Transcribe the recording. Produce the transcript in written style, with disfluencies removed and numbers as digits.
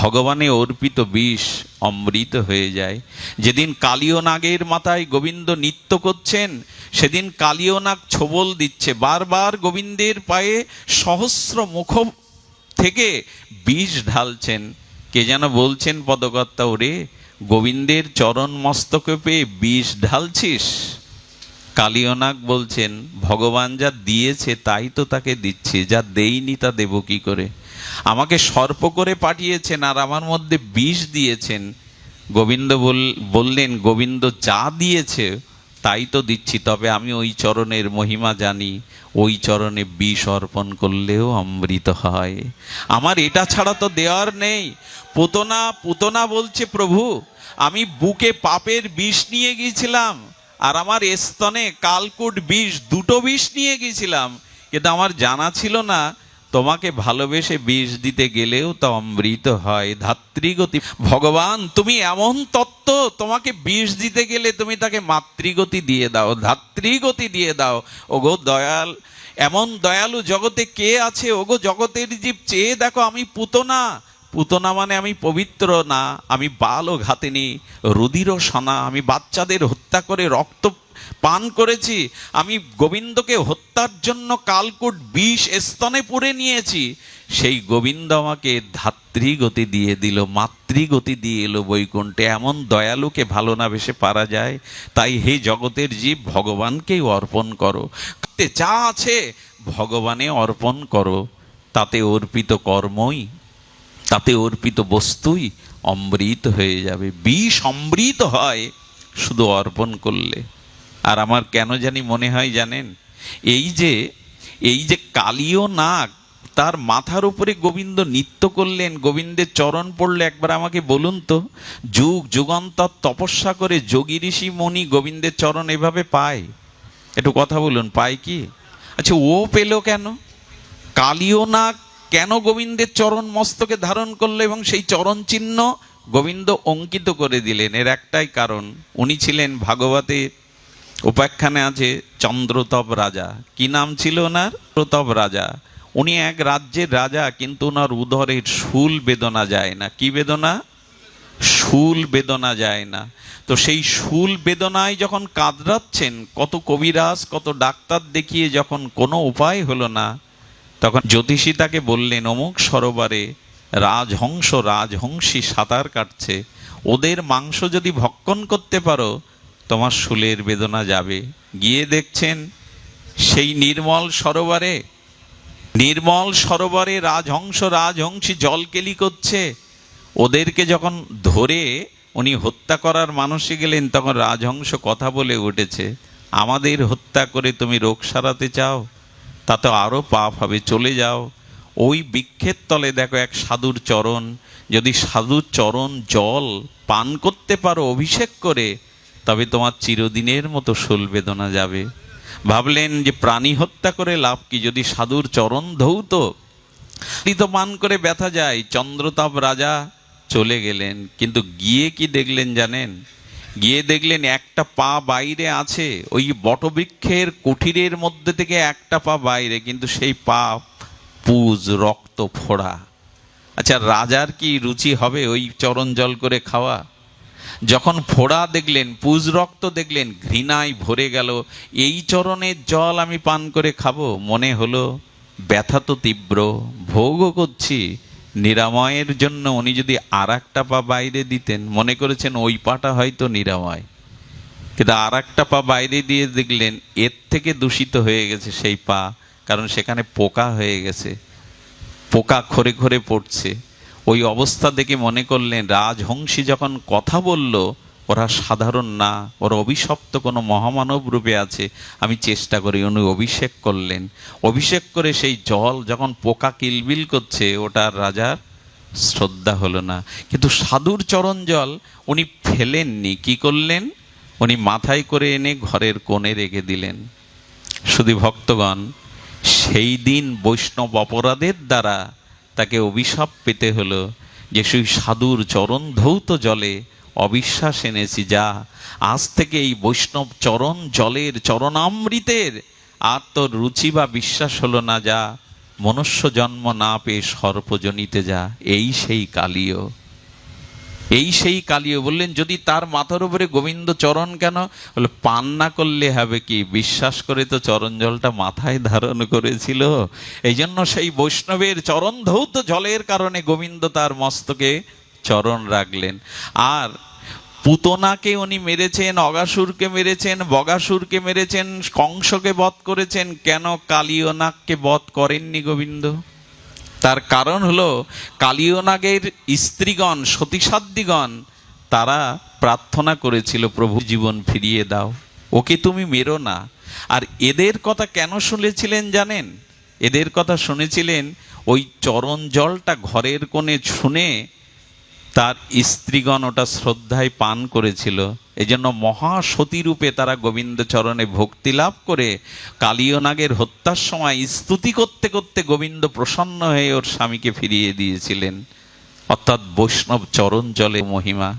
ভগবানে অর্পিত বিষ অমৃত হয়ে যায়। যেদিন কালীয় নাগের মাথায় গোবিন্দ নৃত্য করছেন, সেদিন কালীয় নাগ ছোবল দিচ্ছে, বারবার গোবিন্দের পায়ে সহস্র মুখ থেকে বিষ ঢালছেন। কে যেন বলছেন পদকর্তা, ওরে গোবিন্দের চরণ মস্তকে পেয়ে বিষ ঢালছিস? কালীয় নাগ বলছেন, ভগবান যা দিয়েছে তাই তো তাকে দিচ্ছি, যা দেইনি তা দেব কি করে? আমাকে সর্প করে পাঠিয়েছেন আর আমার মধ্যে বিষ দিয়েছেন। গোবিন্দ বললেন, গোবিন্দ যা দিয়েছে তাই তো দিচ্ছি, তবে আমি ওই চরণের মহিমা জানি, ওই চরণে বিষ অর্পণ করলেও অমৃত হয়। আমার এটা ছাড়া তো দেওয়ার নেই। পুতনা বলছে, প্রভু আমি বুকে পাপের বিষ নিয়ে গিয়েছিলাম আর আমার স্তনে কালকুট বিষ, দুটো বিষ নিয়ে গিয়েছিলাম, কিন্তু আমার জানা ছিল না তোমাকে ভালোবেসে বিষ দিতে গেলেও তা অমৃত হয়। ধাত্রীগতি, ভগবান তুমি এমন তত্ত্ব, তোমাকে বিষ দিতে গেলে তুমি তাকে মাতৃগতি দিয়ে দাও, ধাত্রীগতি দিয়ে দাও। ওগো দয়াল, এমন দয়ালু জগতে কে আছে? ওগো জগতের জীব, চেয়ে দেখো আমি পুতনা। পুতনা মানে আমি পবিত্র না, আমি বাল ও ঘাতিনী, রুধির ও সনা, আমি বাচ্চাদের হত্যা করে রক্ত পান করেছি, আমি গোবিন্দকে হত্যার জন্য কালকুট বিষ স্তনে পুরে নিয়েছি। সেই গোবিন্দ আমাকে ধাত্রীগতি দিয়ে দিল, মাতৃগতি দিয়ে এলো বৈকুণ্ঠে। এমন দয়ালুকে ভালো না বেশে পারা যায়? তাই হে জগতের জীব, ভগবানকেই অর্পণ করো, যা আছে ভগবানে অর্পণ করো। তাতে অর্পিত কর্মই, তাতে অর্পিত বস্তুই অমৃত হয়ে যাবে। বিষ অমৃত হয় শুধু অর্পণ করলে। আর আমার কেন জানি মনে হয় জানেন, এই যে কালীয় নাগ, তার মাথার উপরে গোবিন্দ নৃত্য করলেন, গোবিন্দের চরণ পড়লে, একবার আমাকে বলুন তো, যুগ যুগান্তর তপস্যা করে যোগী ঋষি মণি গোবিন্দের চরণ এভাবে পায়? একটু কথা বলুন, পায় কি? আচ্ছা, ও পেল কেন? কালীয় নাগ কেন গোবিন্দের চরণ মস্তকে ধারণ করলো এবং সেই চরণ চিহ্ন গোবিন্দ অঙ্কিত করে দিলেন? এর একটাই কারণ, উনি ছিলেন ভাগবতে উপাখ্যানে আছে চন্দ্রতপ রাজা। কি নাম ছিল ওনার? চন্দ্রতপ রাজা। উনি এক রাজ্যের রাজা, কিন্তু ওনার উদরের শুল বেদনা যায় না। কি বেদনা? শুল বেদনা যায় না। তো সেই শুল বেদনায় যখন কাতরাচ্ছেন, কত কবিরাজ কত ডাক্তার দেখিয়ে যখন কোনো উপায় হলো না, তখন জ্যোতিষী তাকে বললেন, অমুক সরোবরে রাজহংসী সাঁতার কাটছে, ওদের মাংস যদি ভক্ষণ করতে পারো তোমার শুলের বেদনা যাবে। গিয়ে দেখছেন সেই নির্মল সরোবরে রাজহংসী জলকেলি করছে। ওদেরকে যখন ধরে উনি হত্যা করার মানসে গেলেন, তখন রাজহংস কথা বলে উঠেছে, আমাদের হত্যা করে তুমি রোগ সারাতে চাও? তাতে আরও পাপ হবে, চলে যাও। ওই বৃক্ষের তলে দেখো এক সাধুর চরণ, যদি সাধুর চরণ জল পান করতে পারো অভিষেক করে, তবে তোমার চিরদিনের মতো শূল বেদনা যাবে। ভাবলেন যে প্রাণী হত্যা করে লাভ কি, যদি সাধুর চরণ ধৌত পান করে ব্যথা যায়। চন্দ্রতাপ রাজা চলে গেলেন, কিন্তু গিয়ে কি দেখলেন জানেন? গিয়ে দেখলেন একটা পা বাইরে আছে, ওই বটবৃক্ষের কুঠিরের মধ্যে থেকে একটা পা বাইরে, কিন্তু সেই পা পুজ, রক্ত ফোড়া। আচ্ছা, রাজার কি রুচি হবে ওই চরণ জল করে খাওয়া? যখন ফোড়া দেখলেন, পুজ রক্ত দেখলেন, ঘৃণায় ভরে গেল। এই চরণের জল আমি পান করে খাবো? মনে হলো ব্যথা তো তীব্র, ভোগও করছি, নিরাময়ের জন্য উনি যদি আর একটা পা বাইরে দিতেন, মনে করেছেন ওই পাটা হয়তো নিরাময়, কিন্তু আর একটা পা বাইরে দিয়ে দেখলেন এর থেকে দূষিত হয়ে গেছে সেই পা, কারণ সেখানে পোকা হয়ে গেছে, পোকা খরে খরে পড়ছে। ওই অবস্থা দেখে মনে করলেন রাজহংসী যখন কথা বলল, ওরা সাধারণ না, ওরা অভিশপ্ত কোনো মহামানব রূপে আছে, আমি চেষ্টা করি। উনি অভিষেক করলেন, অভিষেক করে সেই জল যখন পোকা কিলবিল করছে, ওটার রাজার শ্রদ্ধা হলো না। কিন্তু সাধুর চরণ জল উনি ফেলেননি, কি করলেন? উনি মাথায় করে এনে ঘরের কোণে রেখে দিলেন। শুধু ভক্তগণ, সেই দিন বৈষ্ণব অপরাধের দ্বারা তাকে অভিশাপ পেতে হলো যে সেই সাধুর চরণ ধৌত জলে অবিশ্বাস এনেছি, যা আজ থেকে এই বৈষ্ণব চরণ জলের চরণামৃতের আর তোর রুচি বা বিশ্বাস হলো না, যা মনুষ্য জন্ম না পেয়ে সর্পজনিতে যা, এই সেই কালীয়, এই সেই কালীয়। বললেন যদি তার মাথার উপরে গোবিন্দ চরণ কেন? বলে পান না করলে হবে কি, বিশ্বাস করে তো চরণ জলটা মাথায় ধারণ করেছিল। এই জন্য সেই বৈষ্ণবের চরণ ধৌত জলের কারণে গোবিন্দ তার মস্তকে চরণ রাখলেন। আর পুতনাকে উনি মেরেছেন, অগাসুরকে মেরেছেন, বগাসুরকে মেরেছেন, কংসকে বধ করেছেন, কেন কালীয়নাগকে বধ করেননি গোবিন্দ? তার কারণ হলো কালীয়নাগের স্ত্রীগণ, সতীসাধ্যিগণ, তারা প্রার্থনা করেছিল প্রভু জীবন ফিরিয়ে দাও, ওকে তুমি মেরো না। আর এদের কথা কেন শুনেছিলেন জানেন? এদের কথা শুনেছিলেন ওই চরণ জলটা ঘরের কোণে শুনে তার স্ত্রীগণ ওটা শ্রদ্ধায় পান করেছিল। এই জন্য মহাসতীরূপে তারা গোবিন্দ চরণে ভক্তি লাভ করে কালীয়নাগের হত্যার সময় স্তুতি করতে করতে গোবিন্দ প্রসন্ন হয়ে ওর স্বামীকে ফিরিয়ে দিয়েছিলেন। অর্থাৎ বৈষ্ণব চরণ জলে মহিমা।